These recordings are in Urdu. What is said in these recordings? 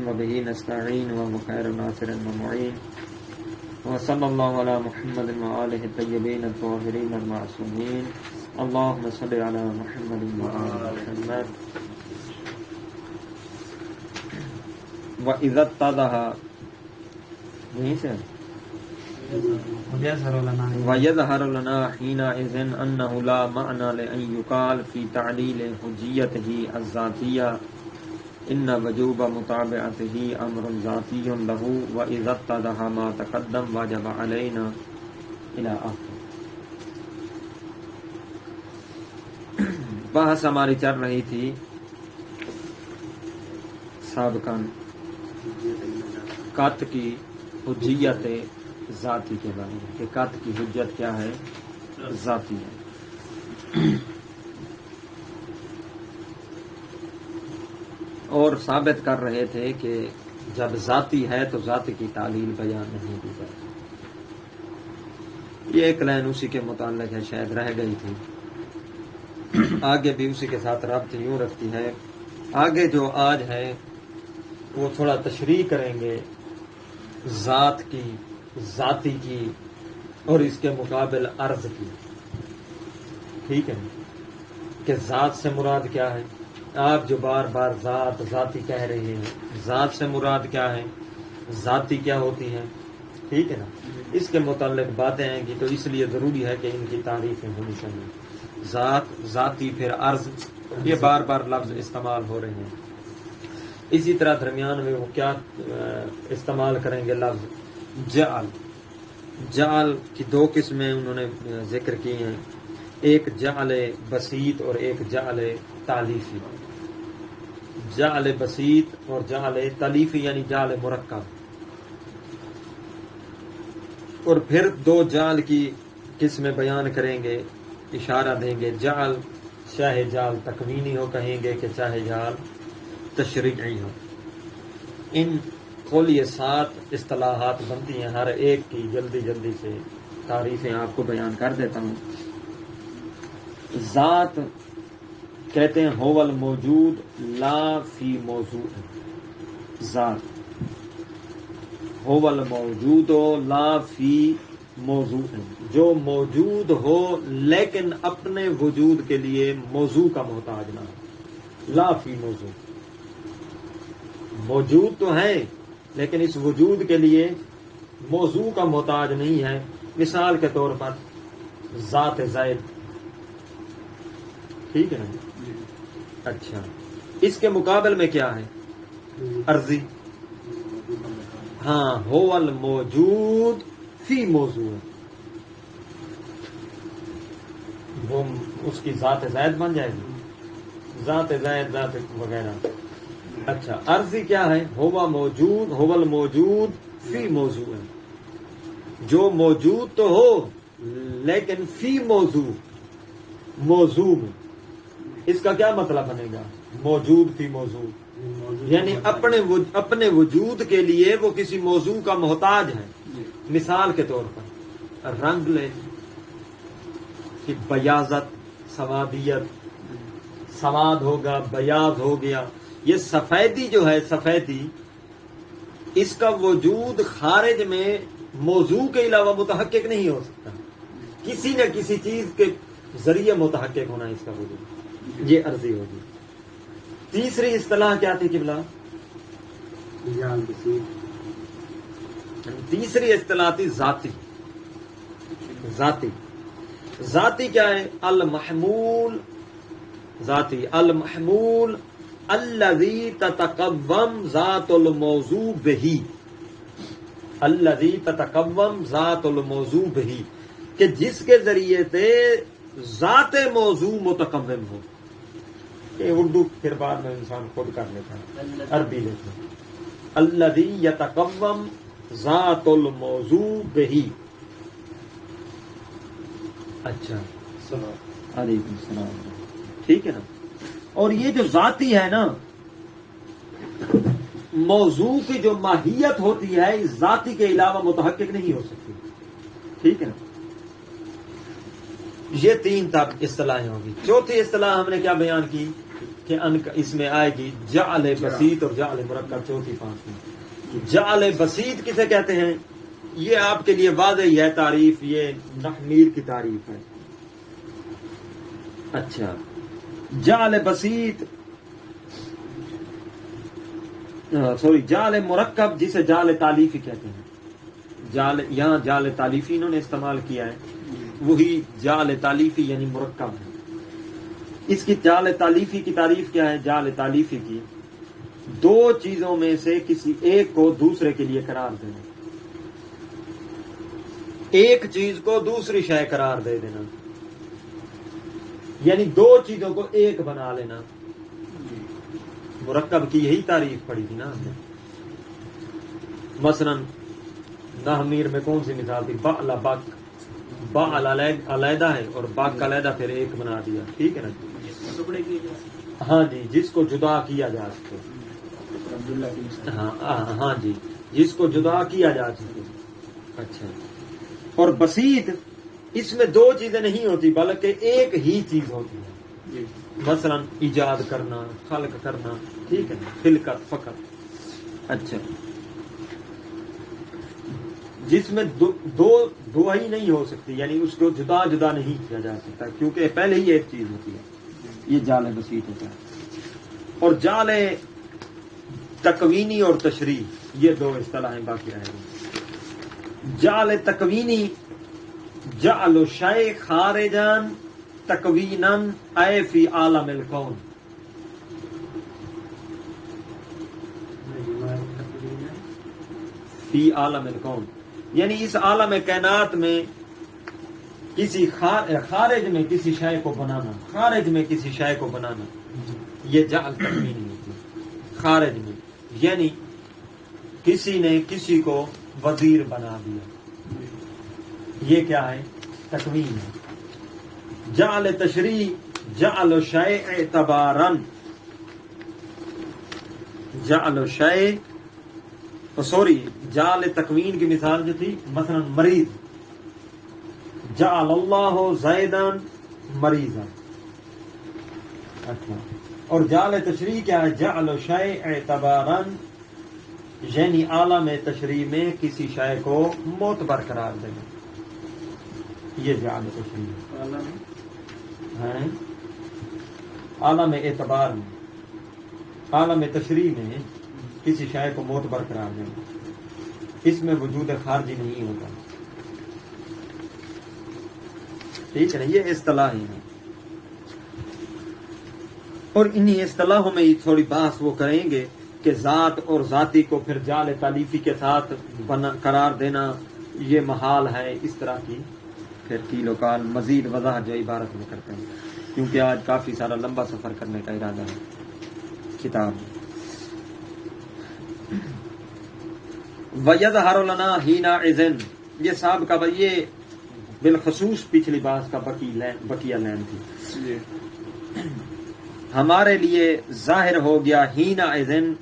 وبه نستعين وهو خير ناصر ومعين وصلى الله على محمد وآله الطيبين الطاهرين المعصومين اللهم صل على محمد وآل محمد وإذا اتضح ويظهر لنا حينئذ أنه لا معنى لأن يقال في تعليل حجيته الذاتية إن وجوب متابعته أمر ذاتي له وإذا اتضح ما تقدم وجب علينا إلى آخر. بحث ہماری چل رہی تھی سابقاً قط کی حجیت ذاتی کے بارے میں کہ قط کی حجت کیا ہے؟ ذاتی ہے. اور ثابت کر رہے تھے کہ جب ذاتی ہے تو ذاتی کی تعلیل بیان نہیں دی جائے. یہ ایک لائن اسی کے متعلق ہے، شاید رہ گئی تھی، آگے بھی اسی کے ساتھ رابطہ یوں رکھتی ہے. آگے جو آج ہے وہ تھوڑا تشریح کریں گے ذات کی، ذاتی کی اور اس کے مقابل عرض کی. ٹھیک ہے کہ ذات سے مراد کیا ہے؟ آپ جو بار بار ذات ذاتی کہہ رہے ہیں، ذات سے مراد کیا ہے؟ ذاتی کیا ہوتی ہے؟ ٹھیک ہے نا. اس کے متعلق باتیں آئیں گی تو اس لیے ضروری ہے کہ ان کی تعریفیں ہونی چاہیے. ذات، ذاتی، پھر عرض، یہ بار بار لفظ استعمال ہو رہے ہیں. اسی طرح درمیان میں وہ کیا استعمال کریں گے؟ لفظ جعل. جعل کی دو قسمیں انہوں نے ذکر کی ہیں، ایک جعل بسیط اور ایک جعل تالیفی. جعل بسیط اور جعل تالیفی یعنی جعل مرکب. اور پھر دو جعل کی قسمیں بیان کریں گے، اشارہ دیں گے. جعل چاہے جعل تکوینی ہو کہیں گے کہ چاہے جعل تشریعی ہو. ان کل یہ 7 اصطلاحات بنتی ہیں، ہر ایک کی جلدی جلدی سے تعریفیں آپ کو بیان کر دیتا ہوں. ذات کہتے ہیں هو الموجود لا فی موضوع. ذات هو الموجود لا فی موضوع، جو موجود ہو لیکن اپنے وجود کے لیے موضوع کا محتاج نہ ہو. لا فی موضوع، موجود تو ہے لیکن اس وجود کے لیے موضوع کا محتاج نہیں ہے. مثال کے طور پر ذات زید. ٹھیک ہے نا. اچھا، اس کے مقابل میں کیا ہے؟ عرضی. ہاں، هو الموجود فی موضوع، وہ اس کی ذات زید بن جائے گی، ذات زید، ذات وغیرہ. اچھا، عرضی کیا ہے؟ هو موجود، هو الموجود فی موضوع، جو موجود تو ہو لیکن فی موضوع، موضوع میں. اس کا کیا مطلب بنے گا؟ موجود فی موضوع یعنی اپنے وجود کے لیے وہ کسی موضوع کا محتاج ہے. مثال کے طور پر رنگ لے کہ بیاضت، سوادیت، سواد ہوگا، بیاض ہو گیا. یہ سفیدی جو ہے، سفیدی، اس کا وجود خارج میں موضوع کے علاوہ متحقق نہیں ہو سکتا، کسی نہ کسی چیز کے ذریعے متحقق ہونا اس کا وجود. یہ عرضی ہوگی. تیسری اصطلاح کیا تھی قبلہ؟ تیسری اصطلاح تھی ذاتی. ذاتی، ذاتی کیا ہے؟ المحمول. ذاتی المحمول الذی تتقوم ذات الموضوع بہ. الذی تتقوم ذات الموضوع بہ، کہ جس کے ذریعے سے ذات موضوع متقوم ہو. کہ اردو پھر بعد میں انسان خود کر لیتا ہے، عربی لیتا ہے. الذی یتقوم ذات الموضوع بہ. اچھا، علیکم السلام. ٹھیک ہے نا. اور یہ جو ذاتی ہے نا، موضوع کی جو ماہیت ہوتی ہے اس ذاتی کے علاوہ متحقق نہیں ہو سکتی. ٹھیک ہے نا. یہ 3 تک اصطلاحیں ہوگی. چوتھی اصطلاح ہم نے کیا بیان کی؟ کہ اس میں آئے گی جعل بسیط اور جعل مرکب چوتھی پانچویں. جعل بسیط کسے کہتے ہیں؟ یہ آپ کے لیے واضح ہے تعریف، یہ نحمیر کی تعریف ہے. اچھا، جعل بسیط جعل مرکب جسے جعل تالیفی کہتے ہیں. یہاں جعل تالیفی انہوں نے استعمال کیا ہے، وہی جعل تالیفی یعنی مرکب ہے. اس کی جعل تالیفی کی تعریف کیا ہے؟ جعل تالیفی کی دو چیزوں میں سے کسی ایک کو دوسرے کے لیے قرار دینا، ایک چیز کو دوسری شے قرار دے دینا، یعنی دو چیزوں کو ایک بنا لینا. مرکب کی یہی تعریف پڑی تھی نا ہم نے. مثلا نحمیر میں کون سی مثال تھی؟ بَعْلَ بَک، بَعْلَ علیحدہ ہے اور بَک علیحدہ، پھر ایک بنا دیا. ٹھیک ہے نا جی؟ ہاں جی، جس کو جدا کیا جا سکے. ہاں جی، جس کو جدا کیا جا سکے. اچھا، اور بسیط اس میں دو چیزیں نہیں ہوتی بلکہ ایک ہی چیز ہوتی ہے. مثلا ایجاد کرنا، خلق کرنا. ٹھیک ہے، خلقت فقط. اچھا، جس میں دو ہی نہیں ہو سکتی، یعنی اس کو جدا جدا نہیں کیا جا سکتا کیونکہ پہلے ہی ایک چیز ہوتی ہے. یہ جعل بسیط ہوتا ہے. اور جعل تکوینی اور تشریح، یہ دو اصطلاحیں باقی رہ گئی. جعل تکوینی جعل الشیء خارجا تکوینا اے فی عالم الکون. فی عالم الکون یعنی اس عالم کائنات میں کسی خارج میں کسی شے کو بنانا، خارج میں کسی شے کو بنانا، یہ جعل تکوینی ہوتی ہے. خارج میں یعنی کسی نے کسی کو وزیر بنا دیا، یہ کیا ہے؟ تکوین ہے. جعل تشریح جعل الشیء اعتبارا، جعل الشیء جعل تکوین کی مثال جو تھی مثلا مریض، جعل اللہ زیدا مریضا. اچھا، اور جعل تشریح کیا ہے؟ جعل الشیء اعتبارا یعنی عالم تشریح میں کسی شے کو معتبر قرار دینا، یہ جعل تشریح ہے. عالم اعتبار میں، عالم تشریح میں کسی شے کو معتبر قرار دینا، اس میں وجود خارجی نہیں ہوتا. ٹھیک ہے نا؟ یہ اصطلاحیں ہیں، اور انہی اصطلاحوں میں تھوڑی بحث وہ کریں گے کہ ذات اور ذاتی کو پھر جعل تالیفی کے ساتھ قرار دینا یہ محال ہے. اس طرح کی پھر کیل و کال مزید وضاحت جو عبارت میں کرتے ہیں، کیونکہ آج کافی سارا لمبا سفر کرنے کا ارادہ ہے کتاب. وَيَظْهَرُ لَنَا حِينَئِذٍ، یہ صاحب کا یہ بالخصوص پچھلی بات کا بقیہ لین تھی. ہمارے لیے ظاہر ہو گیا حِينَئِذٍ،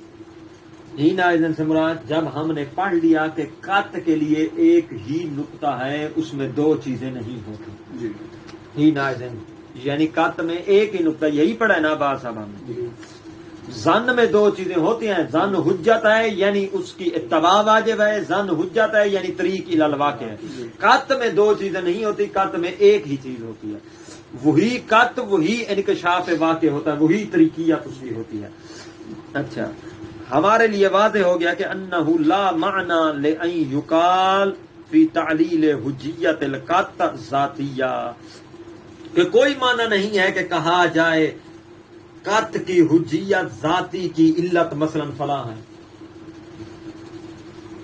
حِينَئِذٍ سے مراد جب ہم نے پڑھ لیا کہ قط کے لیے ایک ہی نقطہ ہے، اس میں دو چیزیں نہیں ہوتی. حِينَئِذٍ یعنی قط میں ایک ہی نقطہ، یہی پڑھا ہے نا بات صاحب ہم نے. ظن میں دو چیزیں ہوتی ہیں، ظن حجت ہے یعنی اس کی اتباع واجب ہے، ظن حجت ہے یعنی طریق الی الواقع ہے. قط میں دو چیزیں نہیں ہوتی، قط میں ایک ہی چیز ہوتی ہے. وہی قط، وہی انکشاف واقع ہوتا ہے، وہی طریقیت اس کی ہوتی ہے. اچھا، ہمارے لیے واضح ہو گیا کہ انہ لا معنی لأن یقال فی تعلیل حجیت القط ذاتیہ، کہ کوئی معنی نہیں ہے کہ کہا جائے قط کی حجیت ذاتی کی علت مثلا فلاں ہے.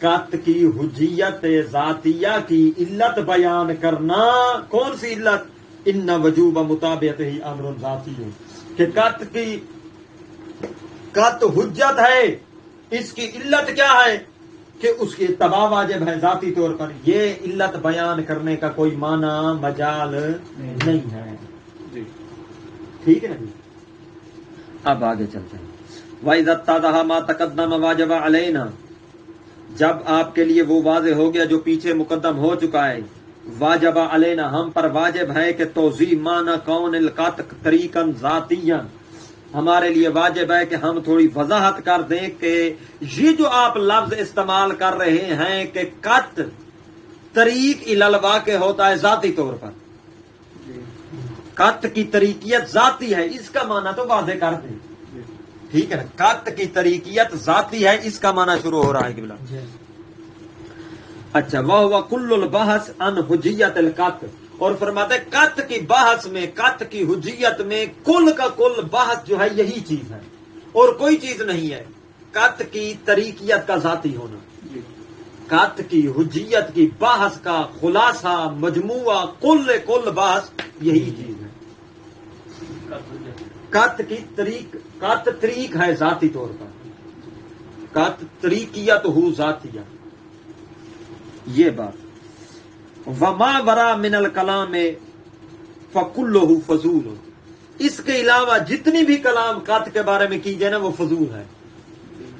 قط کی حجیت ذاتیہ کی علت بیان کرنا، کون سی علت؟ ان وجوب مطابقت ہی امر ذاتی ہے، کہ قط حجت ہے، اس کی علت کیا ہے؟ کہ اس کی اتباع واجب ہے ذاتی طور پر. یہ علت بیان کرنے کا کوئی معنی مجال نہیں ہے. ٹھیک ہے نا جی؟ اب آگے چلتے ہیں. وَإِذَا اتَّضَحَ مَا تَقَدَّمَ وَاجَبَ عَلَيْنَا، جب آپ کے لیے وہ واضح ہو گیا جو پیچھے مقدم ہو چکا ہے. واجب علینا، ہم پر واجب ہے کہ توضیح معنی کون القط طریقاً ذاتیاً، ہمارے لیے واجب ہے کہ ہم تھوڑی وضاحت کر دیں کہ یہ جو آپ لفظ استعمال کر رہے ہیں کہ قط طریق الی الواقع ہوتا ہے ذاتی طور پر، قط کی طریقیت ذاتی ہے، اس کا معنی تو واضح کر دیں. ٹھیک ہے نا، قط کی طریقیت ذاتی ہے، اس کا معنی شروع ہو رہا ہے قبلہ. اچھا، وہ کل البحث عن حجیت القط، اور فرماتے ہیں قط کی بحث میں، قط کی حجیت میں کل کا کل بحث جو ہے یہی چیز ہے اور کوئی چیز نہیں ہے. قط کی طریقیت کا ذاتی ہونا، قط کی حجیت کی بحث کا خلاصہ مجموعہ کل بحث یہی چیز ہے. قط کی قط طریق ہے ذاتی طور پر، قط طریقیت ہو ذاتیہ، یہ بات. وما ورا من الکلام فکلہ فضول، اس کے علاوہ جتنی بھی کلام قط کے بارے میں کی جائے نا وہ فضول ہے.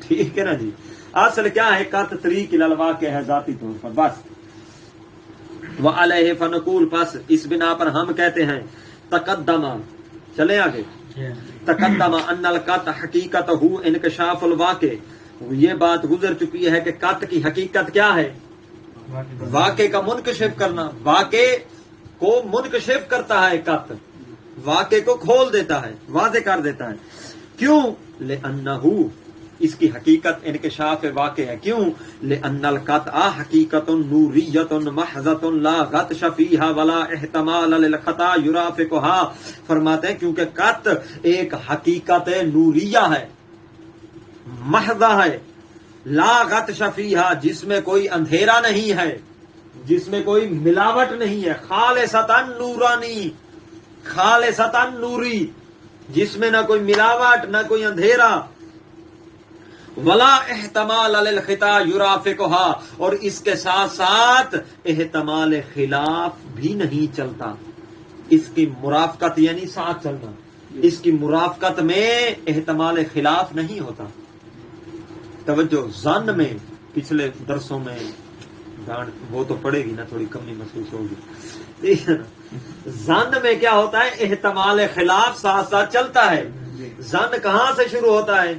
ٹھیک ہے نا جی، اصل کیا ہے، قط طریق الی الواقع ہے ذاتی طور پر بس. وعلیہ فنقول، پس اس بنا پر ہم کہتے ہیں، تقدم، چلیں آگے، تقدم ان القط حقیقت ہو انکشاف الواقع، یہ بات گزر چکی ہے کہ قط کی حقیقت کیا ہے، واقع کا منکشف کرنا. واقع کو منکشف کرتا ہے قط، واقع کو کھول دیتا ہے، واضح کر دیتا ہے. کیوں؟ لأنہ، اس کی حقیقت انکشاف واقع ہے. کیوں؟ لأن القطع حقیقت نوریت محضۃ لا غطش فیہا ولا احتمال للخطا یرافقها، فرماتے ہیں کیونکہ قط ایک حقیقت نوریہ ہے، محضہ ہے، لا غطش فیہا، جس میں کوئی اندھیرا نہیں ہے، جس میں کوئی ملاوٹ نہیں ہے، خالصتاً نورانی، خالصتاً نوری، جس میں نہ کوئی ملاوٹ نہ کوئی اندھیرا. ولا احتمال للخطا یرافقها، اور اس کے ساتھ ساتھ احتمال خلاف بھی نہیں چلتا. اس کی مرافقت یعنی ساتھ چلنا، اس کی مرافقت میں احتمال خلاف نہیں ہوتا. توجہ، ظن میں پچھلے درسوں میں وہ تو پڑے گی نا، تھوڑی کمی محسوس ہوگی. ٹھیک ہے نا، ظن میں کیا ہوتا ہے، احتمال خلاف ساتھ ساتھ چلتا ہے. ظن کہاں سے شروع ہوتا ہے،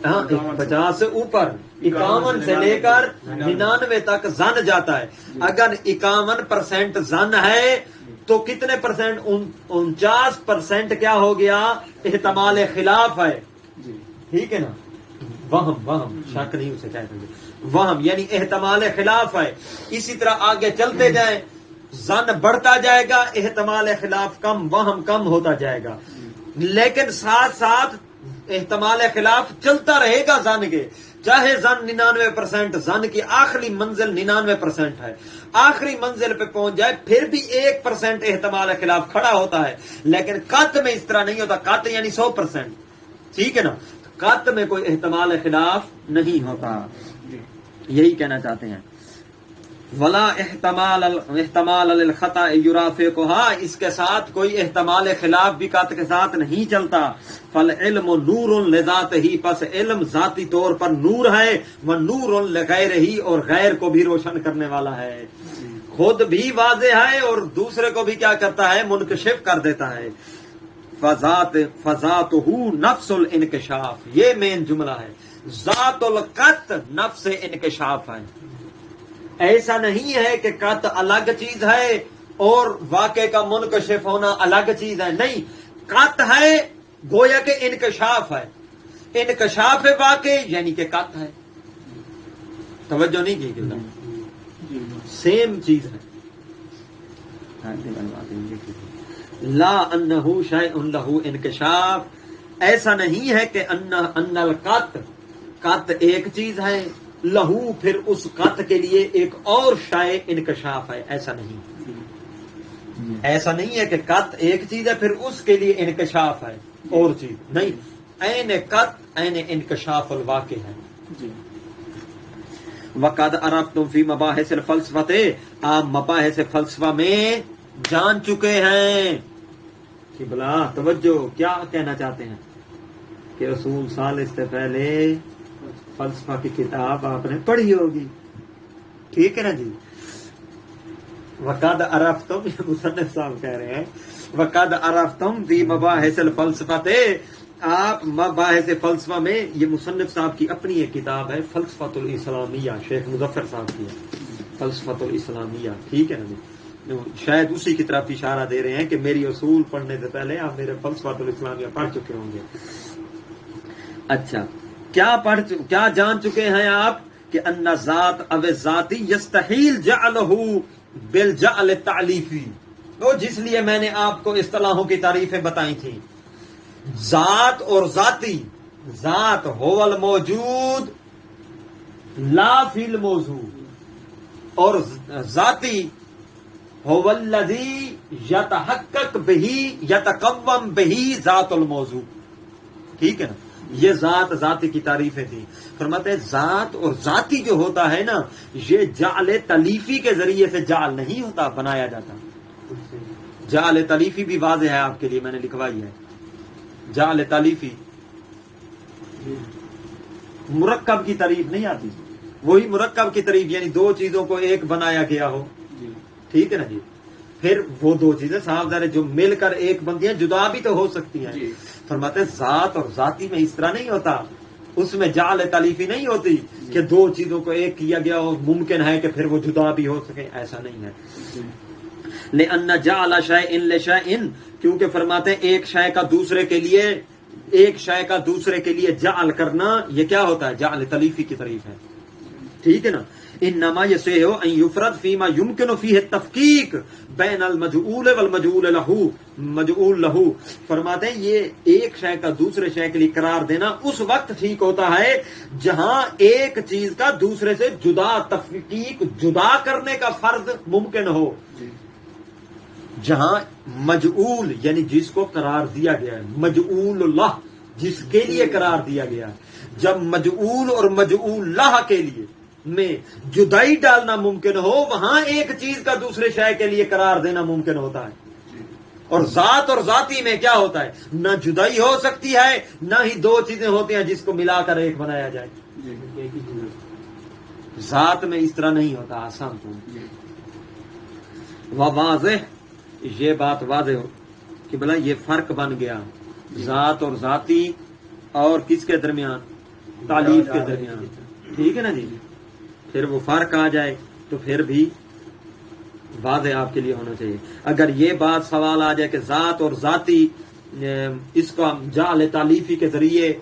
50 سے اوپر، 51 سے لے کر 99 تک ظن جاتا ہے. اگر 51% ظن ہے تو کتنے پرسنٹ، 49% کیا ہو گیا، احتمال خلاف ہے. ٹھیک ہے نا، وہم شک نہیں اسے کہتے ہیں، وہم یعنی احتمال خلاف ہے. اسی طرح آگے چلتے جائیں، ظن بڑھتا جائے گا، احتمال خلاف کم، وہم کم ہوتا جائے گا. لیکن ساتھ ساتھ احتمال خلاف چلتا رہے گا ظن کے، چاہے ظن 99%، ظن کی آخری منزل 99% ہے، آخری منزل پہ پہنچ جائے پھر بھی 1% احتمال خلاف کھڑا ہوتا ہے. لیکن قط میں اس طرح نہیں ہوتا، قط یعنی 100%. ٹھیک ہے نا، قط میں کوئی احتمال خلاف نہیں ہوتا، یہی کہنا چاہتے ہیں. ولا احتمال للخطا یرافقها، اس کے ساتھ کوئی احتمال خلاف بھی قط کے ساتھ نہیں چلتا. فالعلم نور لذاتہ، پس علم ذاتی طور پر نور ہے، ونور لغیرہ، اور غیر کو بھی روشن کرنے والا ہے. خود بھی واضح ہے اور دوسرے کو بھی کیا کرتا ہے، منکشف کر دیتا ہے. فذاتہ نفس الانکشاف، یہ مین جملہ ہے، ذات القط نفس انکشاف ہے. ایسا نہیں ہے کہ قط الگ چیز ہے اور واقع کا منکشف ہونا الگ چیز ہے، نہیں، قط ہے گویا کہ انکشاف ہے، انکشاف واقع یعنی کہ قط ہے. توجہ نہیں کی کہ سیم چیز ہے. لا انہ شیء لہ انکشاف، ایسا نہیں ہے کہ ان القط، قط ایک چیز ہے، لہو پھر اس قط کے لیے ایک اور شے انکشاف ہے، ایسا نہیں. ایسا نہیں ہے کہ قط ایک چیز ہے پھر اس کے لیے انکشاف ہے اور چیز نہیں. عین قط عین انکشاف الواقع ہے. وقد عرفتم فی مباحث الفلسفہ، آپ مباحث فلسفہ میں جان چکے ہیں. کہ بلا توجہ، کیا کہنا چاہتے ہیں کہ رسول ثالث سے پہلے فلسفہ کی کتاب آپ نے پڑھی ہوگی. ٹھیک ہے نا جی. وقد عرفتم، یہ مصنف صاحب کہہ رہے ہیں وقد عرفتم فی مباحث الفلسفہ، آپ مباحث فلسفہ میں، یہ مصنف صاحب کی اپنی ایک کتاب ہے فلسفۃ الاسلامیہ، شیخ مظفر صاحب کی ہے فلسفۃ الاسلامیہ، ٹھیک ہے نا، شاید اسی کی طرف اشارہ دے رہے ہیں کہ میری اصول پڑھنے سے پہلے آپ میرے فلسفۃ الاسلامیہ پڑھ چکے ہوں گے۔ اچھا، کیا جان چکے ہیں آپ کہ ان ذات او ذاتی یستحیل جعلہ بالجعل التعلیفی، تو جس لیے میں نے آپ کو اصطلاحوں کی تعریفیں بتائی تھیں، ذات اور ذاتی، ذات هو الموجود لا فی الموضوع، اور ذاتی هو الذی یتحقق بہ یتقوم بہ ذات الموضوع، ٹھیک ہے نا، یہ ذاتی کی تعریفیں تھیں۔ فرماتے ہیں ذات اور ذاتی جو ہوتا ہے نا، یہ جعل تلیفی کے ذریعے سے جعل نہیں ہوتا، بنایا جاتا۔ جعل تلیفی بھی واضح ہے آپ کے لیے، میں نے لکھوائی ہے۔ جعل تلیفی مرکب کی تعریف نہیں آتی، وہی مرکب کی تعریف، یعنی دو چیزوں کو ایک بنایا گیا ہو، ٹھیک ہے نا جی، پھر وہ دو چیزیں صاف ظاہر ہے جو مل کر ایک بنتی ہیں، جدا بھی تو ہو سکتی ہیں۔ فرماتے ہیں ذات اور ذاتی میں اس طرح نہیں ہوتا، اس میں جعل تلیفی نہیں ہوتی کہ دو چیزوں کو ایک کیا گیا اور ممکن ہے کہ پھر وہ جدا بھی ہو سکے، ایسا نہیں ہے۔ لأن جعل شیء لشیء، کیونکہ فرماتے ہیں ایک شے کا دوسرے کے لیے، ایک شے کا دوسرے کے لیے جعل کرنا، یہ کیا ہوتا ہے؟ جعل تلیفی کی تعریف ہے، ٹھیک ہے نا۔ انما یصح ان یفرد فیما یمکن فیہ التفکیک بین المجعول والمجعول لہ، مجعول لہ، فرماتے ہیں یہ ایک شے کا دوسرے شے کے لیے قرار دینا اس وقت ٹھیک ہوتا ہے جہاں ایک چیز کا دوسرے سے جدا، تفکیک جدا کرنے کا فرض ممکن ہو، جہاں مجعول یعنی جس کو قرار دیا گیا ہے، مجعول اللہ جس کے لیے قرار دیا گیا ہے، جب مجعول اور مجعول لہ کے لیے میں جدائی ڈالنا ممکن ہو، وہاں ایک چیز کا دوسرے شے کے لیے قرار دینا ممکن ہوتا ہے۔ اور ذات اور ذاتی میں کیا ہوتا ہے؟ نہ جدائی ہو سکتی ہے، نہ ہی دو چیزیں ہوتی ہیں جس کو ملا کر ایک بنایا جائے۔ ذات میں اس طرح نہیں ہوتا، آسان تو واضح، یہ بات واضح ہو کہ بلا یہ فرق بن گیا ذات اور ذاتی اور کس کے درمیان؟ تعلیف کے درمیان، ٹھیک ہے نا جی۔ پھر وہ فرق آ جائے تو پھر بھی واضح آپ کے لیے ہونا چاہیے۔ اگر یہ بات سوال آ جائے کہ ذات اور ذاتی اس کو جعل تعلیفی کے ذریعے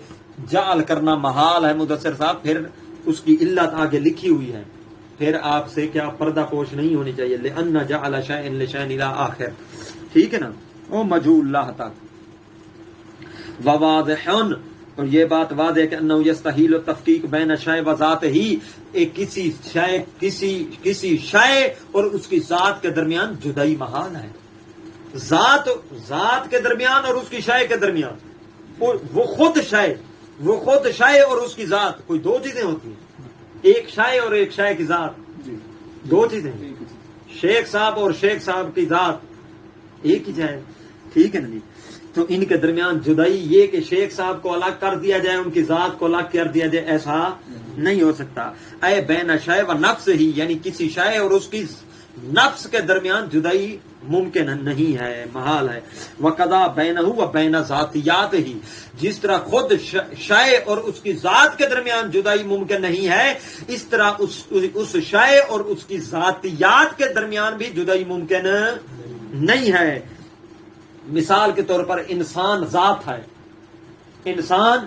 جعل کرنا محال ہے مدثر صاحب، پھر اس کی علت آگے لکھی ہوئی ہے، پھر آپ سے کیا پردہ پوش نہیں ہونی چاہیے، لأن جعل شیء لشیء الی آخر، ٹھیک ہے نا، او مجعول اللہ تک۔ وواضح، اور یہ بات واضح ہے کہ انه یستحیل التفکیک بین الشیء و ذاتہ، ایک کسی شے اور اس کی ذات کے درمیان جدائی محال ہے، ذات کے درمیان اور اس کی شے کے درمیان، وہ خود شے اور اس کی ذات، کوئی دو چیزیں ہوتی ہیں، ایک شے اور ایک شے کی ذات، دو چیزیں، شیخ صاحب اور شیخ صاحب کی ذات ایک ہی ہے، ٹھیک ہے نا جی۔ تو ان کے درمیان جدائی یہ کہ شیخ صاحب کو الگ کر دیا جائے، ان کی ذات کو الگ کر دیا جائے، ایسا نہیں ہو سکتا۔ اے بین شے و نفس ہی، یعنی کسی شے اور اس کی نفس کے درمیان جدائی ممکن نہیں ہے، محال ہے۔ وقضا بینہ و بین ذاتیات ہی، جس طرح خود شے اور اس کی ذات کے درمیان جدائی ممکن نہیں ہے، اس طرح اس شے اور اس کی ذاتیات کے درمیان بھی جدائی ممکن نہیں ہے۔ مثال کے طور پر انسان ذات ہے، انسان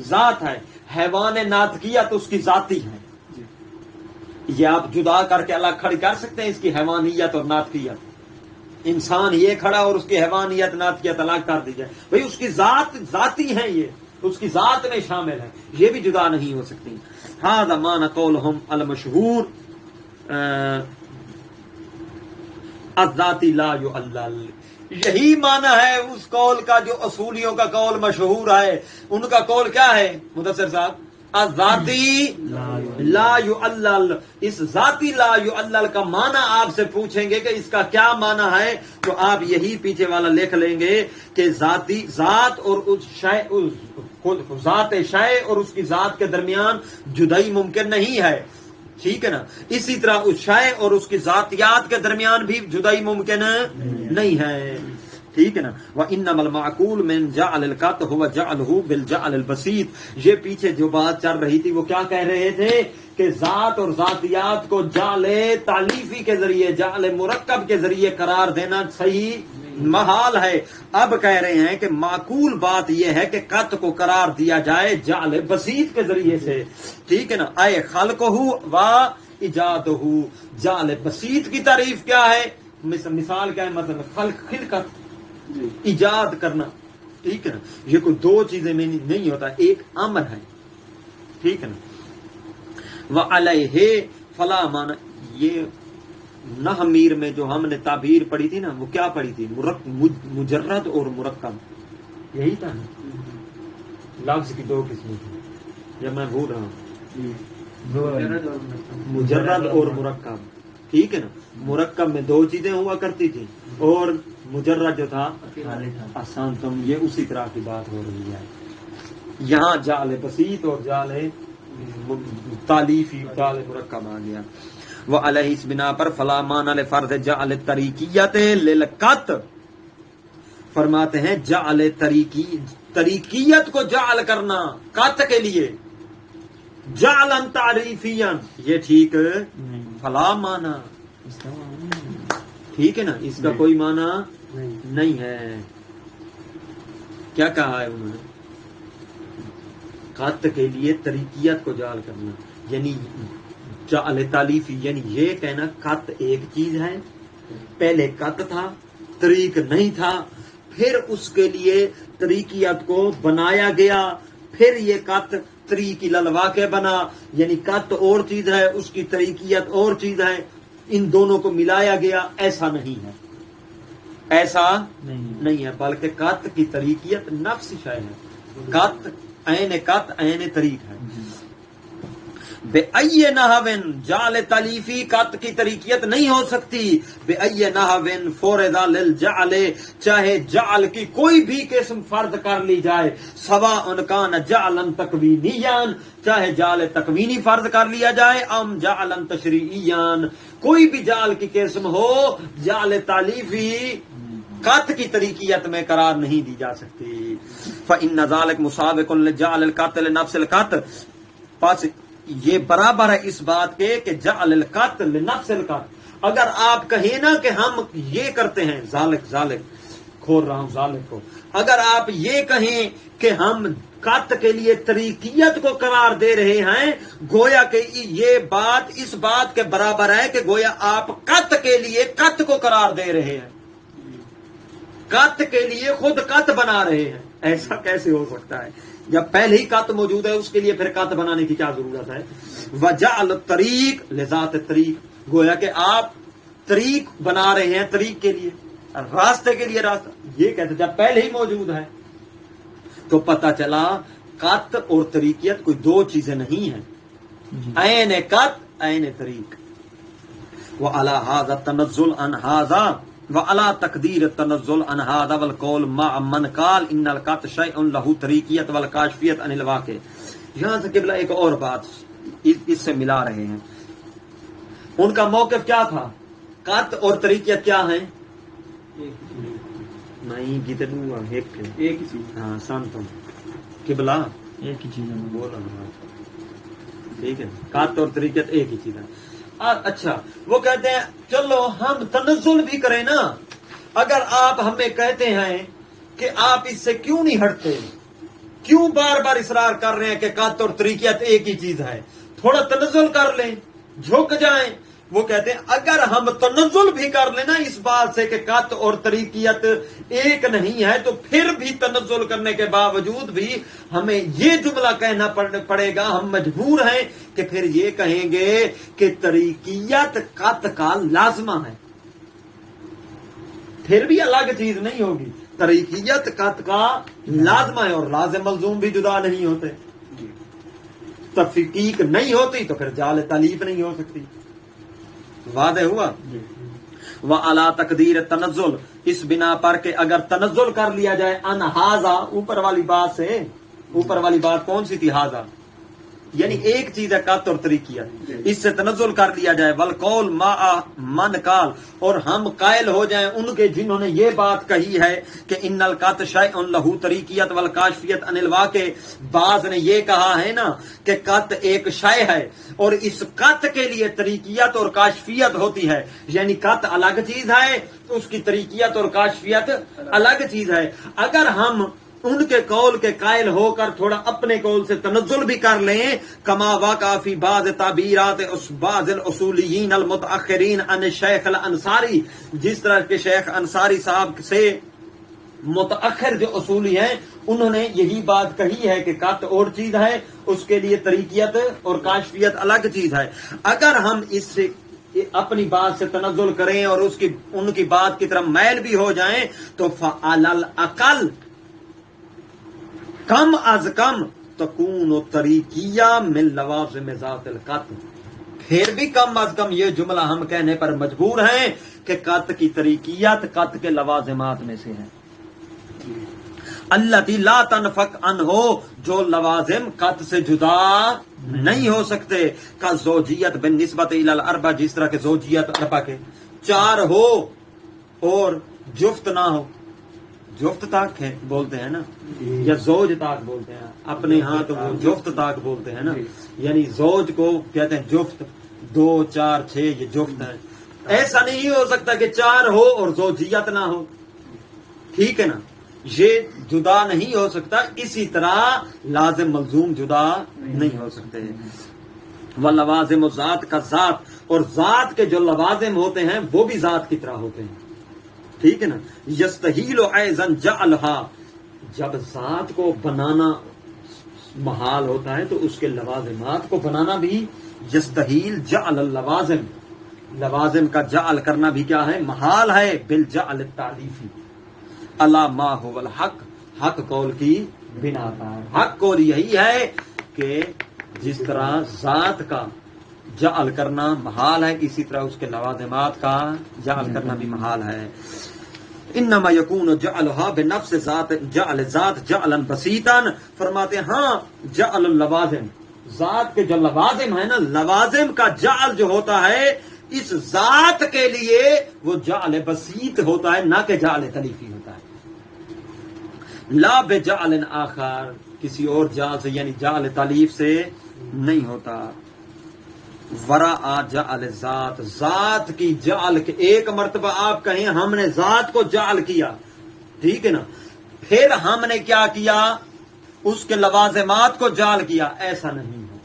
ذات ہے، حیوان ناطقیہ تو اس کی ذاتی ہے، یہ آپ جدا کر کے الگ کھڑی کر سکتے ہیں اس کی حیوانیت اور ناطقیت، انسان یہ کھڑا اور اس کی حیوانیت ناطقیت الگ کر دی جائے، بھئی اس کی ذاتی ہے، یہ اس کی ذات میں شامل ہے، یہ بھی جدا نہیں ہو سکتی۔ ھذا معنی قولہم المشہور الذاتی لا یعلل، یہی معنی ہے اس قول کا جو اصولیوں کا قول مشہور ہے۔ ان کا قول کیا ہے مدثر صاحب؟ الذاتی لا یعلل، اس ذاتی لا یعلل کا معنی آپ سے پوچھیں گے کہ اس کا کیا معنی ہے، تو آپ یہی پیچھے والا لکھ لیں گے کہ ذات اور اس شے، ذات شے اور اس کی ذات کے درمیان جدائی ممکن نہیں ہے، ٹھیک ہے نا۔ اسی طرح اس شے اور اس کی ذاتیات کے درمیان بھی جدائی ممکن نہیں ہے، ٹھیک ہے نا. وَإِنَّمَا الْمَعْقُولُ مِنْ جَعْلِ الْقَطْ هُوَ جَعْلُهُ بِالْجَعْلِ الْبَسِيطِ. یہ پیچھے جو بات چل رہی تھی وہ کیا کہہ رہے تھے کہ ذات اور ذاتیات کو جعل تعلیفی کے ذریعے، جعل مرکب کے ذریعے قرار دینا صحیح محال ہے. اب کہہ رہے ہیں کہ معقول بات یہ ہے کہ قط کو قرار دیا جائے جعل بسیط کے ذریعے سے. ٹھیک ہے نا. اے خلقہ و ایجادہ. جعل بسیط کی تعریف کیا ہے؟ مثال کیا ہے؟ مثلا خلقت، ایجاد کرنا. ٹھیک ہے نا. یہ کوئی دو چیزیں میں نہیں ہوتا، ایک امر ہے. ٹھیک ہے نا. وعلیہ فلا مانا. یہ نحمیر میں جو ہم نے تعبیر پڑھی تھی نا، وہ کیا پڑھی تھی؟ مجرد اور مرکب، یہی تھا نا. لفظ کی دو قسمیں تھی، یا میں بھول رہا ہوں؟ مجرد اور مرکب. ٹھیک ہے نا. مرکب میں دو چیزیں ہوا کرتی تھی اور مجرد جو تھا آسان. تم یہ اسی طرح کی بات ہو رہی ہے یہاں. جعل بسیط اور جعل تالیفی، جعل مرکب آ گیا. وہ علیہ اس بنا پر فلا معنی لفرض جعل طریقیت للقط. فرماتے ہیں جعل طریقیت کو جعل کرنا قط کے لیے جعلا تعریفیا، یہ ٹھیک فلا معنی. ٹھیک ہے نا. اس کا کوئی معنی نہیں ہے. کیا کہا ہے انہوں نے؟ قط کے لیے طریقیت کو جعل کرنا، یعنی جعل تالیفی، یعنی یہ کہنا قط ایک چیز ہے، پہلے قط تھا، طریق نہیں تھا، پھر اس کے لیے طریقیت کو بنایا گیا، پھر یہ قط طریق الواقع بنا. یعنی قط اور چیز ہے، اس کی طریقیت اور چیز ہے، ان دونوں کو ملایا گیا. ایسا نہیں ہے، ایسا نہیں ہے، بلکہ قط کی طریقیت نفس شے ہے. قط عین طریق ہے. بے ای نحوین جعل تالیفی قط کی طریقیت نہیں ہو سکتی. بے ای نحوین فورض للجعل، چاہے جعل کی کوئی بھی قسم فرض کر لی جائے، سواء کان جعلا تکوینیا، چاہے جعل تکوینی فرض کر لیا جائے، ام جعلا تشریعیا، کوئی بھی جعل کی قسم ہو، جعل تالیفی قط کی طریقیت میں قرار نہیں دی جا سکتی. فإن ذلك مسابق لجعل القط لنفس القط. پس یہ برابر ہے اس بات کے کہ جعل القط لنفس القط. اگر آپ کہیں نا کہ ہم یہ کرتے ہیں، ذالک کھول رہا ہوں ذالک کو، اگر آپ یہ کہیں کہ ہم قط کے لیے طریقیت کو قرار دے رہے ہیں، گویا کہ یہ بات اس بات کے برابر ہے کہ گویا آپ قط کے لیے قط کو قرار دے رہے ہیں، قط کے لیے خود قط بنا رہے ہیں. ایسا کیسے ہو سکتا ہے؟ جب پہلے ہی قط موجود ہے اس کے لیے پھر قط بنانے کی کیا ضرورت ہے؟ وجعل الطریق لذات الطریق، گویا کہ آپ طریق بنا رہے ہیں طریق کے لیے، راستے کے لیے راستہ. یہ کہتے جب پہلے ہی موجود ہے تو پتہ چلا قط اور طریقیت کوئی دو چیزیں نہیں ہیں. عین قط عین طریق. وعلی ھذا تنزل عن ھذا وعلی تقدیر التنزل عن ھذا والقول مع من قال ان القط شیء له طریقیت والکاشفیت عن الواقع. یہاں سے قبلہ ایک اور بات اس سے ملا رہے ہیں. ان کا موقف کیا تھا؟ قط اور طریقیت کیا ہیں؟ نہیں جتنے ہوا ایک ہی چیز. ہاں سنتم قبلہ ایک ہی چیز ہے، بول رہا ہوں. ٹھیک ہے، قط اور طریقیت ایک ہی چیز ہے. اچھا وہ کہتے ہیں چلو ہم تنزل بھی کریں نا، اگر آپ ہمیں کہتے ہیں کہ آپ اس سے کیوں نہیں ہٹتے، کیوں بار بار اصرار کر رہے ہیں کہ قط اور طریقیت ایک ہی چیز ہے، تھوڑا تنزل کر لیں، جھک جائیں. وہ کہتے ہیں اگر ہم تنزل بھی کر لیں نا اس بات سے کہ قط اور طریقیت ایک نہیں ہے، تو پھر بھی تنزل کرنے کے باوجود بھی ہمیں یہ جملہ کہنا پڑے گا، ہم مجبور ہیں کہ پھر یہ کہیں گے کہ طریقیت قط کا لازمہ ہے. پھر بھی الگ چیز نہیں ہوگی، طریقیت قط کا لازمہ ہے، اور لازم ملزوم بھی جدا نہیں ہوتے. تفقیق نہیں ہوتی تو پھر جعل تالیف نہیں ہو سکتی. واضح ہوا؟ وعلی تقدیر تنزل، اس بنا پر کہ اگر تنزل کر لیا جائے ان ھذا، اوپر والی بات سے، اوپر والی بات کون سی تھی؟ ھذا، یعنی ایک چیز ہے قط اور طریقیت، اس سے تنزل کر لیا جائے. والقول ما من قال، اور ہم قائل ہو جائیں ان کے جنہوں نے یہ بات کہی ہے کہ ان القط شیء لہ طریقیت والکاشفیت عن الواقع. بعض نے یہ کہا ہے نا کہ قط ایک شے ہے اور اس قط کے لیے طریقیت اور کاشفیت ہوتی ہے، یعنی قط الگ چیز ہے تو اس کی طریقیت اور کاشفیت الگ چیز ہے. اگر ہم ان کے قول کے قائل ہو کر تھوڑا اپنے قول سے تنزل بھی کر لیں، کما واقع فی بعض تعبیرات بعض الاصولیین المتاخرین عن شیخ الانصاری، جس طرح کے شیخ انصاری صاحب سے متاخر جو اصولی ہیں انہوں نے یہی بات کہی ہے کہ قط اور چیز ہے، اس کے لیے طریقیت اور کاشفیت الگ چیز ہے. اگر ہم اس سے اپنی بات سے تنزل کریں اور ان کی بات کی طرف میل بھی ہو جائیں تو فعلی الاقل کم از کم تکون و طریقیہ من لوازم ذات القط، پھر بھی کم از کم یہ جملہ ہم کہنے پر مجبور ہیں کہ قط کی طریقیت قط کے لوازمات میں سے ہے. التی لا تنفک عنہ، جو لوازم قط سے جدا نہیں ہو سکتے. کا زوجیت بالنسبت الی الاربع، جس طرح کہ زوجیت اربع کے چار ہو اور جفت نہ ہو. جفت تاک ہے بولتے ہیں نا، یا زوج تاک بولتے ہیں اپنے ہاں، تو وہ جفت تاک بولتے ہیں نا، یعنی زوج کو کہتے ہیں جفت، 2 4 6 یہ جفت ہے. ایسا نہیں ہو سکتا کہ 4 ہو اور زوجیت نہ ہو، ٹھیک ہے نا، یہ جدا نہیں ہو سکتا. اسی طرح لازم ملزوم جدا نہیں ہو سکتے. واللوازم ذات کا ذات، اور ذات کے جو لوازم ہوتے ہیں وہ بھی ذات کی طرح ہوتے ہیں، ٹھیک ہے نا. یستحیل ایضا جعلھا، جب ذات کو بنانا محال ہوتا ہے تو اس کے لوازمات کو بنانا بھی یستحیل جعل اللوازم، لوازم کا جعل کرنا بھی کیا ہے، محال ہے. بالجعل التعلیفی الا ما هو الحق، حق قول کی بنا پر. حق قول یہی ہے کہ جس طرح ذات کا جعل کرنا محال ہے اسی طرح اس کے لوازمات کا جعل کرنا بھی محال ہے. انما یکون جعلها بنفس ذات، جعل ذات جعلا بسیطا، فرماتے ہیں ہاں جعل اللوازم، ذات کے جو لوازم ہے نا، لوازم کا جعل جو ہوتا ہے اس ذات کے لیے وہ جعل بسیط ہوتا ہے، نہ کہ جعل تلیفی ہوتا ہے. لا بجعل آخر، کسی اور جعل سے یعنی جعل تالیف سے نہیں ہوتا. ورا جعل ذات، ذات کی جعل کے ایک مرتبہ آپ کہیں ہم نے ذات کو جعل کیا، ٹھیک ہے نا، پھر ہم نے کیا کیا، اس کے لوازمات کو جعل کیا، ایسا نہیں ہے.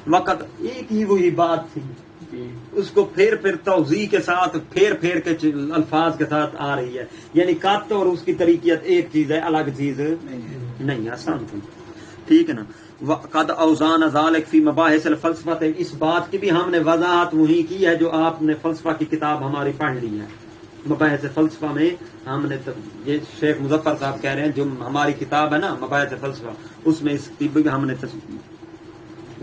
وقت ایک ہی وہی بات تھی، اس کو پھر توضیح کے ساتھ پھیر کے الفاظ کے ساتھ آ رہی ہے. یعنی قط اور اس کی طریقیت ایک چیز ہے، الگ چیز نہیں. آسان تھی، ٹھیک ہے نا. قد اوزان ذالک فی مباحث الفلسفہ، اس بات کی بھی ہم نے وضاحت وہی کی ہے جو آپ نے فلسفہ کی کتاب ہماری پڑھ لی ہے. مباحث فلسفہ میں ہم نے یہ شیخ مظفر صاحب کہہ رہے ہیں جو ہماری کتاب ہے نا مباحث فلسفہ، اس میں اس کی بھی ہم نے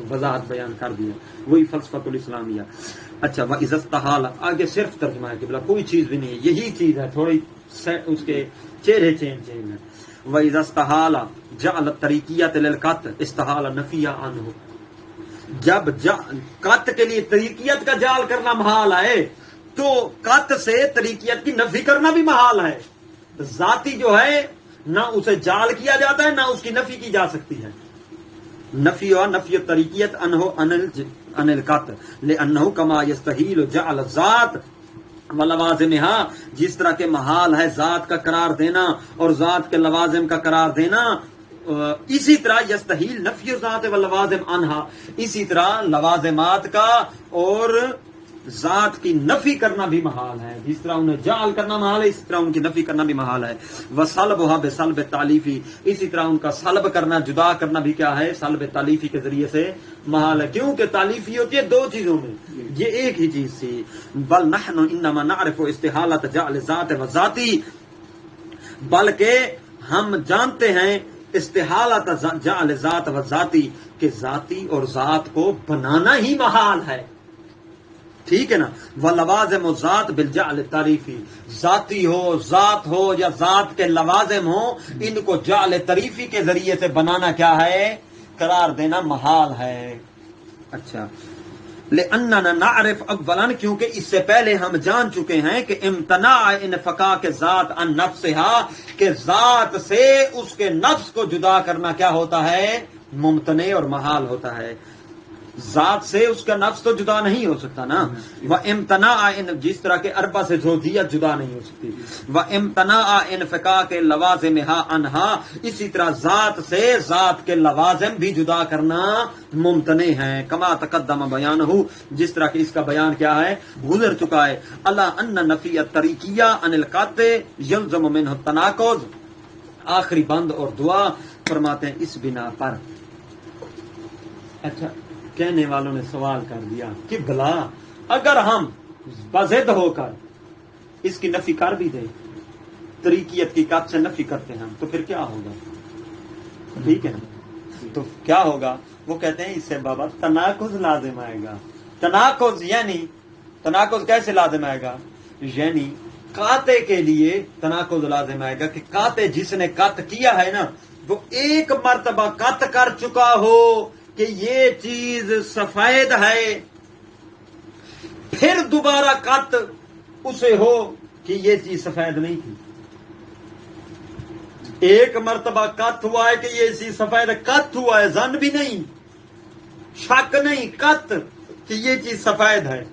وضاحت بیان کر دیا، وہی فلسفۃ الاسلامیہ. اچھا، وَإِذَا اسْتَحَالَ، آگے صرف ترجمہ ہے کہ بلا کوئی چیز بھی نہیں ہے، یہی چیز ہے، تھوڑی اس کے چہرے چینج ہیں. وَإِذَا اسْتَحَالَ جَعَلَ الطَّرِيقِيَّةَ لِلْقَطْ اسْتَحَالَ نَفِيًّا عَنْهُ، جب قط کے لیے طریقیت کا جعل کرنا محال ہے تو قط سے طریقیت کی نفی کرنا بھی محال ہے. ذاتی جو ہے نہ اسے جعل کیا جاتا ہے نہ اس کی نفی کی جا سکتی ہے. نفی و نفی طریقیت عن القط لأنه كما يستحيل جعل الذات ولوازمها، جس طرح کے محال ہے ذات کا قرار دینا اور ذات کے لوازم کا قرار دینا، اسی طرح یستحیل نفی ذات واللوازم عنها، اسی طرح لوازمات کا اور ذات کی نفی کرنا بھی محال ہے. جس طرح انہیں جعل کرنا محال ہے اسی طرح ان کی نفی کرنا بھی محال ہے. وصلبها بسلب التعلیفی، اسی طرح ان کا سلب کرنا جدا کرنا بھی کیا ہے، سلب تالیفی کے ذریعے سے محال ہے، کیونکہ تالیفی ہوتی ہے دو چیزوں میں، یہ ایک ہی چیز تھی. بل نحن انما نعرف استحالت جعل ذات و ذاتی، بلکہ ہم جانتے ہیں استحالت جعل ذات و ذاتی، کہ ذاتی اور ذات کو بنانا ہی محال ہے، ٹھیک ہے نا. واللوازم ذات بالجعل تعریفی، ذاتی ہو ذات ہو یا ذات کے لوازم ہو، ان کو جعل تعریفی کے ذریعے سے بنانا کیا ہے، قرار دینا محال ہے. اچھا لأننا نعرف اولا کیونکہ اس سے پہلے ہم جان چکے ہیں کہ امتناع انفقاق ذات عن نفسها کہ ذات سے اس کے نفس کو جدا کرنا کیا ہوتا ہے؟ ممتنع اور محال ہوتا ہے. ذات سے اس کا نفس تو جدا نہیں ہو سکتا نا. وہ امتناع جس طرح کے اربع سے زوجیت جدا نہیں ہو سکتی. وہ امتناع انفقاق لوازمها عنها اسی طرح ذات سے ذات کے لوازم بھی جدا کرنا ممتنع ہے. کما تقدم بیانہ جس طرح کہ اس کا بیان کیا ہے گزر چکا ہے. اللہ ان نفی الطریقیہ عن القاطع یلزم منہ التناقض. آخری بند اور دعا فرماتے ہیں اس بنا پر. اچھا کہنے والوں نے سوال کر دیا کہ بھلا اگر ہم بضد ہو کر اس کی نفی کر بھی دیں طریقیت کی قط سے نفی کرتے ہیں تو پھر کیا ہوگا؟ ٹھیک ہے نا. تو کیا ہوگا؟ وہ کہتے ہیں اس سے بابا تناقض لازم آئے گا. تناقض یعنی تناقض کیسے لازم آئے گا؟ یعنی قاطع کے لیے تناقض لازم آئے گا کہ قاطع جس نے قط کیا ہے نا وہ ایک مرتبہ قط کر چکا ہو کہ یہ چیز سفید ہے، پھر دوبارہ قط اسے ہو کہ یہ چیز سفید نہیں تھی. ایک مرتبہ قط ہوا ہے کہ یہ چیز سفید ہے، قط ہوا ہے، ظن بھی نہیں، شک نہیں، قط کہ یہ چیز سفید ہے.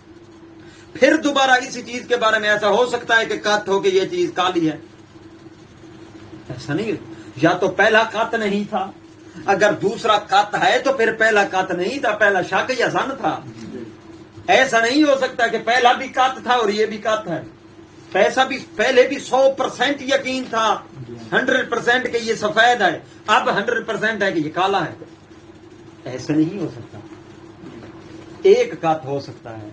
پھر دوبارہ اسی چیز کے بارے میں ایسا ہو سکتا ہے کہ قط ہو کہ یہ چیز کالی ہے. ایسا نہیں. یا تو پہلا قط نہیں تھا، اگر دوسرا قط ہے تو پھر پہلا قط نہیں تھا، پہلا شک یا ظن تھا. ایسا نہیں ہو سکتا کہ پہلا بھی قط تھا اور یہ بھی قط ہے. پہلے بھی 100% یقین تھا، 100% کہ یہ سفید ہے، اب 100% ہے کہ یہ کالا ہے. ایسا نہیں ہو سکتا. ایک قط ہو سکتا ہے.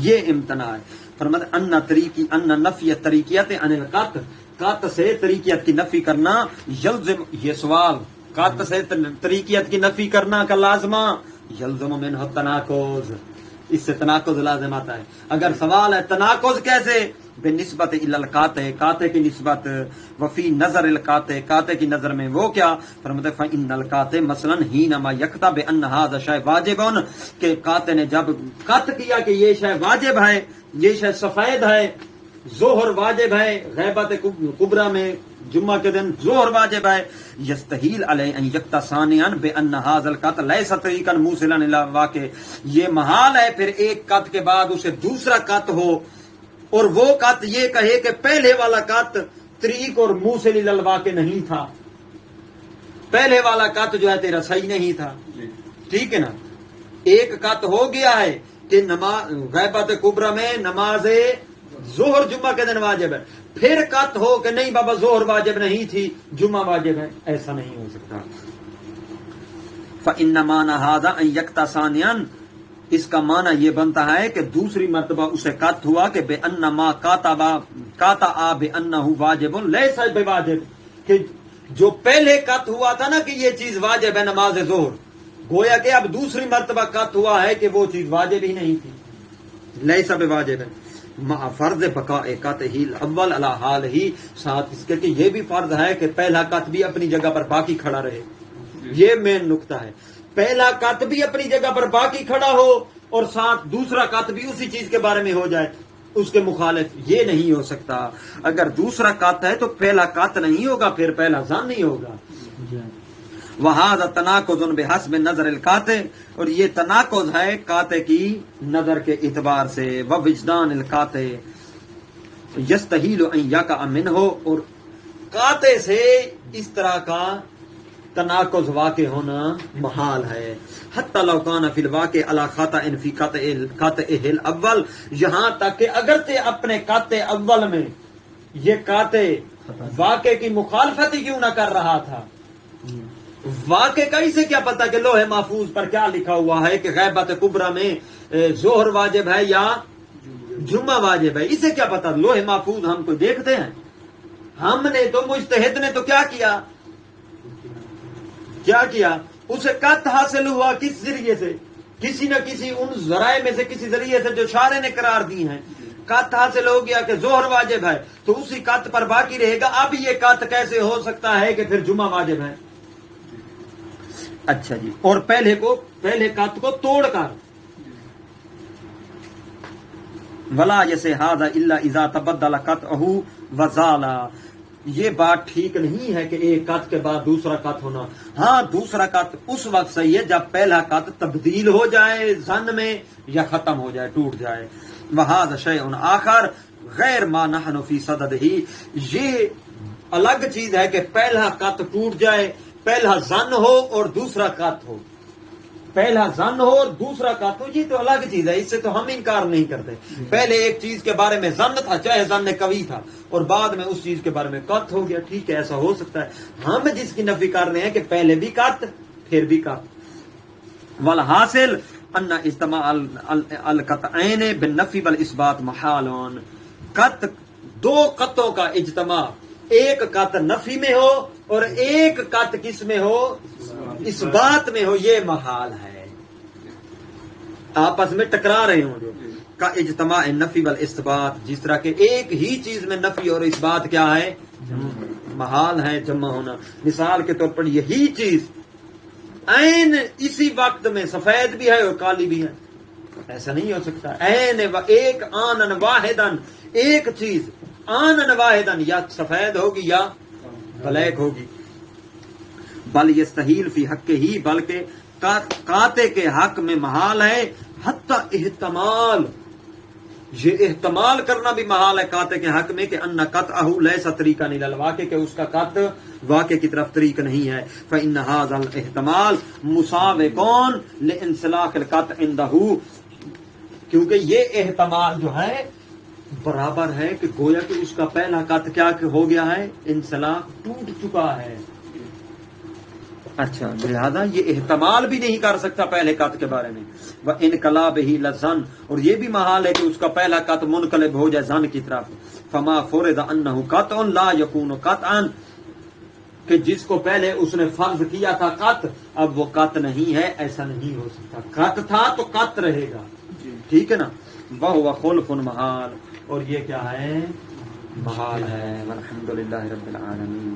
یہ امتناع ہے. فرماتے ان نفی طریقیت عن القط قط سے طریقیت کی نفی کرنا یلزم. یہ سوال قط سے طریقیت کی نفی کرنا کا لازمہ یلزم منہ التناقض. اس سے تناقض لازم آتا ہے. اگر سوال ہے تناقض کیسے؟ بے نسبت القاطع قاطع کی نسبت، وفی نظر القاطع قاطع کی نظر میں وہ کیا؟ فرماتے فإن القاطع مثلا حینما یکتب بأن هذا شیء واجب کہ قاطع نے جب قط کیا کہ یہ شے واجب ہے، یہ شے سفید ہے، ظہر واجب ہے، غیبت کبریٰ میں جمعہ کے دن ظہر واجب ہے. یستحیل علیہ ان یکتا ثانیاً بأن هذا القط لیس طریقا موصلا الی واقع. یہ محال ہے پھر ایک قط کے بعد اسے دوسرا قط ہو اور وہ قط یہ کہے کہ پہلے والا قط طریق اور موصل الی الواقع نہیں تھا، پہلے والا قط جو ہے تیرا صحیح نہیں تھا. ٹھیک ہے نا. ایک قط ہو گیا ہے کہ نماز غیبت کبریٰ میں نماز ظہر جمعہ کے دن واجب ہے، پھر قط ہو کہ نہیں بابا ظہر واجب نہیں تھی، جمعہ واجب ہے. ایسا نہیں ہو سکتا. فإن معنى هذا ان یکتا ثانیاً اس کا معنی یہ بنتا ہے کہ دوسری مرتبہ اسے قط ہوا کہ بأن ما قاطع بأنه واجب لیس بواجب کہ جو پہلے قط ہوا تھا نا کہ یہ چیز واجب ہے نماز ظہر، گویا کہ اب دوسری مرتبہ قط ہوا ہے کہ وہ چیز واجب ہی نہیں تھی، لیس بواجب ہے. مع فرض بقاء قطع الاول علی حال ہی ساتھ اس کے کہ یہ بھی فرض ہے کہ پہلا قط بھی اپنی جگہ پر باقی کھڑا رہے. یہ مین نقطہ ہے. پہلا قط بھی اپنی جگہ پر باقی کھڑا ہو اور ساتھ دوسرا قط بھی اسی چیز کے بارے میں ہو جائے اس کے مخالف. یہ نہیں ہو سکتا. اگر دوسرا قط ہے تو پہلا قط نہیں ہوگا، پھر پہلا ظن نہیں ہوگا. وہذا تناقض بحسب نظر القاطع اور یہ تناقض ہے قاطع کی نظر کے اعتبار سے. ووجدان القاطع یستحیل ان یقع منہ اور قاطع سے اس طرح کا تناقض واقع ہونا محال ہے. حتی لو کان فی الواقع علی خطأ فی قطعہ الاول یہاں تک کہ اگرچہ اپنے قطع اول میں یہ قاطع واقع کی مخالفت ہی کیوں نہ کر رہا تھا. واقع کا اسے کیا پتا کہ لوح محفوظ پر کیا لکھا ہوا ہے کہ غیبت کبریٰ میں ظہر واجب ہے یا جمعہ واجب ہے. اسے کیا پتا؟ لوح محفوظ ہم کو دیکھتے ہیں. ہم نے تو مجتہد نے تو کیا کیا اسے قط حاصل ہوا کس ذریعے سے؟ کسی نہ کسی ان ذرائع میں سے کسی ذریعے سے جو شارع نے قرار دی ہیں. قط حاصل ہو گیا کہ ظہر واجب ہے تو اسی قط پر باقی رہے گا. اب یہ قط کیسے ہو سکتا ہے کہ پھر جمعہ واجب ہے؟ اچھا جی، اور پہلے قط کو توڑ کر ولا جیسے ہاذا الا اذا تبدل قطعه وزالا، یہ بات ٹھیک نہیں ہے کہ ایک قط کے بعد دوسرا قط ہونا. ہاں دوسرا قط اس وقت صحیح ہے جب پہلا قط تبدیل ہو جائے زن میں یا ختم ہو جائے، ٹوٹ جائے. وہذا شیء آخر غیر ما نحن فی صددہ، یہ الگ چیز ہے کہ پہلا قط ٹوٹ جائے، پہلا زن ہو اور دوسرا قط ہو، پہلا زن ہو اور دوسرا قط ہو، یہ تو الگ چیز ہے، اس سے تو ہم انکار نہیں کرتے. پہلے ایک چیز کے بارے میں زن تھا، چاہے زن قوی تھا، اور بعد میں اس چیز کے بارے میں قط ہو گیا، ٹھیک ہے ایسا ہو سکتا ہے. ہم جس کی نفی کر رہے ہیں کہ پہلے بھی قط پھر بھی قط. والحاصل ان اجتماع القطعین بالنفی والاثبات محال. قط دو قطوں کا اجتماع، ایک قط نفی میں ہو اور ایک قط کس میں ہو؟ اس بات میں ہو، یہ محال ہے. آپس میں ٹکرا رہے ہوں جو کا اجتماع نفی والاثبات، جس طرح کہ ایک ہی چیز میں نفی اور اس بات کیا ہے؟ محال ہے جمع ہونا. مثال کے طور پر یہی چیز عین اسی وقت میں سفید بھی ہے اور کالی بھی ہے، ایسا نہیں ہو سکتا. عین ایک آنن واحدن، ایک چیز آنن واحدن یا سفید ہوگی یا بلیک ہوگی. بل یستحیل فی حق ہی، بلکہ قاطع کے حق میں محال ہے. حتی احتمال، یہ احتمال کرنا بھی محال ہے قاطع کے حق میں کہ ان قطعہ لیس طریقا الی الواقع، کہ اس کا قط واقع کی طرف طریق نہیں ہے. فإن هذا الاحتمال مساوق لانسلاخ القطع عنده، کیونکہ یہ احتمال جو ہے برابر ہے کہ گویا کہ اس کا پہلا قط کیا ہو گیا ہے؟ انسلاخ، ٹوٹ چکا ہے. اچھا، لہذا یہ احتمال بھی نہیں کر سکتا پہلے قط کے بارے میں. وانقلابہ للظن، اور یہ بھی محال ہے کہ اس کا پہلا قط منقلب ہو جائے ظن کی طرف. فما فرض انہ قطع لا یکون قطعا، کہ جس کو پہلے اس نے فرض کیا تھا قط، اب وہ قط نہیں ہے، ایسا نہیں ہو سکتا. قط تھا تو قط رہے گا، ٹھیک ہے نا. وہو خلف محال، اور یہ کیا ہے؟ محال ہے. والحمد للہ رب العالمین.